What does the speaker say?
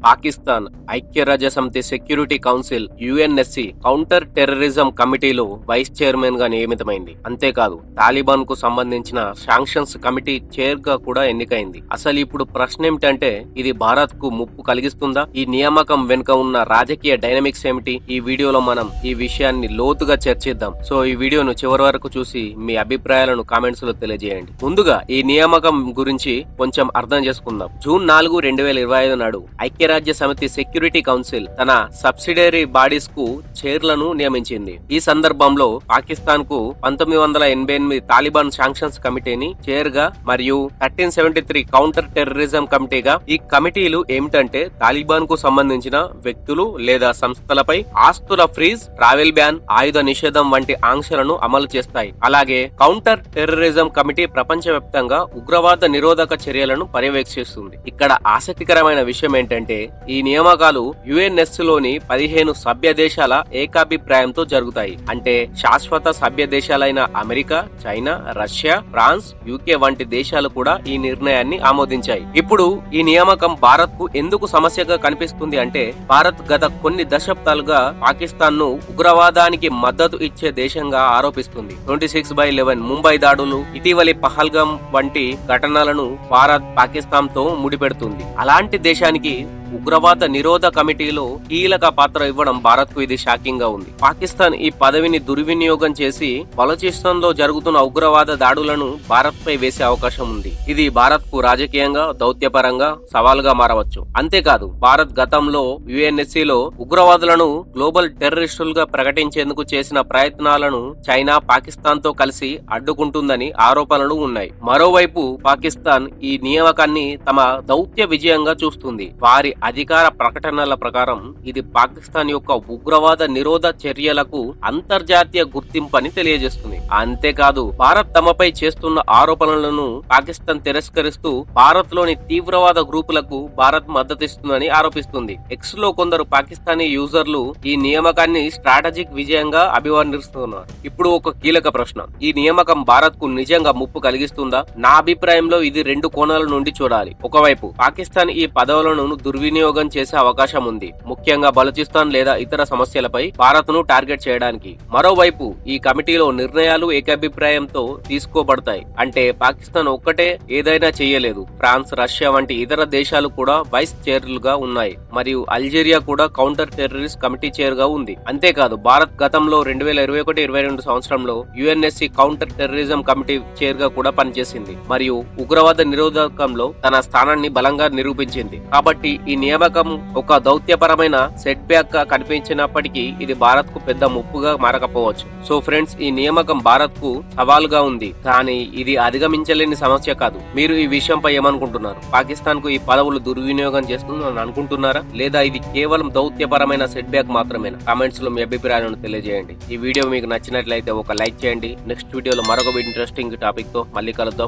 పాకిస్తాన్ ఐక్యరాజ్యసమితి security council UNSC counter terrorism కమిటీలో vice chairman గా నియమితమైంది. అంతేకాదు తాలిబాన్ కు సంబంధించిన శాంక్షన్స్ కమిటీ చైర్ గా కూడా ఎన్నికైంది. అసలు ఇప్పుడు ప్రశ్న ఏమిటంటే ఇది భారత్ కు ముప్పు కలిగిస్తుందా? ఈ నియామకం వెనుక ఉన్న రాజకీయ డైనమిక్స్ ఏమిటి? ఈ వీడియోలో మనం ఈ విషయాన్ని లోతుగా చర్చిద్దాం. సో ఈ వీడియోను చివరి వరకు చూసి మీ అభిప్రాయాలను కామెంట్స్ లో తెలియజేయండి. ముందుగా ఈ నియామకం గురించి కొంచెం అర్థం చేసుకుందాం. జూన్ 4, 2025 నాడు ఐక్యరాజ్య సమితి సెక్యూరిటీ కౌన్సిల్ తన సబ్సిడరీ బాడీస్ కు చైర్లను నియమించింది. ఈ సందర్భంలో పాకిస్తాన్ కు 1988 తాలిబాన్ శాంక్షన్స్ కమిటీని చైర్ గా మరియు 1373 కౌంటర్ టెర్రరిజం కమిటీగా. ఈ కమిటీలు ఏమిటంటే తాలిబాన్ కు సంబంధించిన వ్యక్తులు లేదా సంస్థలపై ఆస్తుల ఫ్రీజ్, ట్రావెల్ బ్యాన్, ఆయుధ నిషేధం వంటి ఆంక్షలను అమలు చేస్తాయి. అలాగే కౌంటర్ టెర్రరిజం కమిటీ ప్రపంచవ్యాప్తంగా ఉగ్రవాద నిరోధక చర్యలను పర్యవేక్షిస్తుంది. ఇక్కడ ఆసక్తికరమైన విషయం ఏంటంటే ఈ నియామకాలు యుఎన్ఎస్ లోని 15 సభ్య దేశాల ఏకాభిప్రాయంతో జరుగుతాయి. అంటే శాశ్వత సభ్య దేశాలైన America, China, Russia, France, UK వంటి దేశాలు కూడా ఈ నిర్ణయాన్ని ఆమోదించాయి. ఇప్పుడు ఈ నియామకం భారత్ కు ఎందుకు సమస్యగా కనిపిస్తుంది అంటే భారత్ గత కొన్ని దశాబ్దాలుగా పాకిస్తాన్ ను ఉగ్రవాదానికి మద్దతు ఇచ్చే దేశంగా ఆరోపిస్తుంది. 26/11 ముంబై దాడులు, ఇటీవలి పహల్గాం వంటి ఘటనలను భారత్ పాకిస్తాన్ తో ముడిపెడుతుంది. అలాంటి దేశానికి ఉగ్రవాద నిరోధ కమిటీలో కీలక పాత్ర ఇవ్వడం భారత్ కు ఇది షాకింగ్ గా ఉంది. పాకిస్తాన్ ఈ పదవిని దుర్వినియోగం చేసి బలూచిస్తాన్ లో జరుగుతున్న ఉగ్రవాద దాడులను భారత్ పై వేసే అవకాశం ఉంది. ఇది భారత్ కు రాజకీయంగా, దౌత్యపరంగా సవాలుగా మారవచ్చు. అంతేకాదు భారత్ గతంలో యుఎన్ఎస్సి లో ఉగ్రవాదులను గ్లోబల్ టెర్రరిస్టులుగా ప్రకటించేందుకు చేసిన ప్రయత్నాలను చైనా, పాకిస్తాన్ తో కలిసి అడ్డుకుంటుందని ఆరోపణలు ఉన్నాయి. మరోవైపు పాకిస్తాన్ ఈ నియామకాన్ని తమ దౌత్య విజయంగా చూస్తుంది. వారి అధికార ప్రకటనల ప్రకారం ఇది పాకిస్తాన్ యొక్క ఉగ్రవాద నిరోధ చర్యలకు అంతర్జాతీయ గుర్తింపు అని తెలియజేస్తుంది. అంతేకాదు భారత్ తమపై చేస్తున్న ఆరోపణలను పాకిస్తాన్ తిరస్కరిస్తూ భారత్ లోని తీవ్రవాద గ్రూపులకు భారత్ మద్దతిస్తుందని ఆరోపిస్తుంది. ఎక్స్ లో కొందరు పాకిస్తానీ యూజర్లు ఈ నియామకాన్ని స్ట్రాటజిక్ విజయంగా అభివర్ణిస్తున్నారు. ఇప్పుడు ఒక కీలక ప్రశ్న, ఈ నియామకం భారత్ కు నిజంగా ముప్పు కలిగిస్తుందా? నా అభిప్రాయంలో ఇది 2 కోణాల నుండి చూడాలి. ఒకవైపు పాకిస్తాన్ ఈ పదవులను దుర్వినియోగం చేసే అవకాశం ఉంది, ముఖ్యంగా బలూచిస్తాన్ లేదా ఇతర సమస్యలపై భారత్ ను టార్గెట్ చేయడానికి. మరోవైపు ఈ కమిటీలో నిర్ణయాలు ఏకాభిప్రాయంతో తీసుకోబడతాయి. అంటే పాకిస్తాన్ ఒక్కటే ఏదైనా చేయలేదు. ఫ్రాన్స్, రష్యా వంటి ఇతర దేశాలు కూడా వైస్ చైర్లుగా ఉన్నాయి మరియు అల్జీరియా కూడా కౌంటర్ టెర్రరిస్ట్ కమిటీ చైర్ గా ఉంది. అంతేకాదు భారత్ గతంలో 2021-22 సంవత్సరంలో UNSC counter terrorism committee chair గా కూడా పనిచేసింది మరియు ఉగ్రవాద నిరోధకంలో తన స్థానాన్ని బలంగా నిరూపించింది. కాబట్టి ఈ నియామకం ఒక దౌత్యపరమైన సెట్ బ్యాక్ గా కనిపించినప్పటికీ ఇది భారత్ కు పెద్ద ముప్పుగా మారకపోవచ్చు. సో ఫ్రెండ్స్, ఈ నియామకం భారత్ కు సవాలుగా ఉంది, కానీ ఇది అధిగమించలేని సమస్య కాదు. మీరు ఈ విషయంపై ఏమనుకుంటున్నారు? పాకిస్తాన్ కు ఈ పదవులు దుర్వినియోగం చేస్తుందని అనుకుంటున్నారా, లేదా ఇది కేవలం దౌత్యపరమైన సెట్ బ్యాక్ మాత్రమేనా? కామెంట్స్ లో మీ అభిప్రాయాలను తెలియజేయండి. ఈ వీడియో మీకు నచ్చినట్లయితే ఒక లైక్ చేయండి. నెక్స్ట్ వీడియోలో మరొక ఇంట్రెస్టింగ్ టాపిక్ తో మళ్ళీ కలుద్దాం.